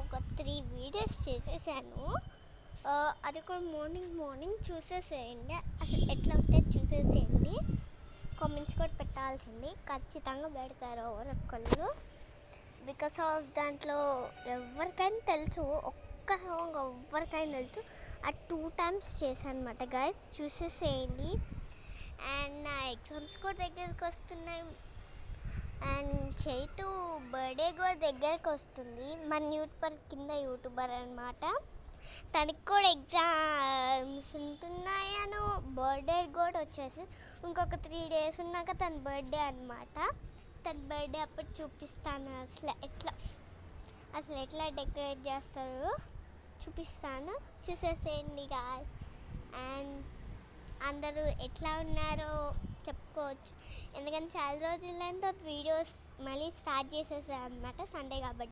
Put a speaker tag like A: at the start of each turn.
A: ఒక 3 వీడియోస్ చేసేసాను. అది కూడా మార్నింగ్ చూసేసేయండి. అసలు ఎట్లా ఉంటుంది చూసేసేయండి. కామెంట్స్ కూడా పెట్టాల్సింది, ఖచ్చితంగా పెడతారు ఎవరొక్కళ్ళు. బికాస్ ఆఫ్ దాంట్లో ఎవరికైనా తెలుసు, ఒక్క సాంగ్ ఎవరికైనా తెలుసు. అది 2 times చేశాను అనమాట గైస్, చూసేసేయండి. అండ్ నా ఎగ్జామ్స్ కూడా దగ్గరికి వస్తున్నాయి. అండ్ చైతు బర్త్డే కూడా దగ్గరికి వస్తుంది. మన కింద యూట్యూబర్ అనమాట. తనకి కూడా ఎగ్జామ్స్ ఉంటున్నాయను, బర్త్డే కూడా వచ్చేసి ఇంకొక 3 days ఉన్నాక తన బర్త్డే అనమాట. తన బర్త్డే అప్పుడు చూపిస్తాను అసలు ఎట్లా డెకరేట్ చేస్తారో చూపిస్తాను, చూసేసేయండి గాయ్స్. అండ్ అందరూ ఎట్లా ఉన్నారో చెప్పుకోవచ్చు, ఎందుకంటే చాలా రోజులైన తర్వాత వీడియోస్ మళ్ళీ స్టార్ట్ చేసేసాను అనమాట, సండే కాబట్టి.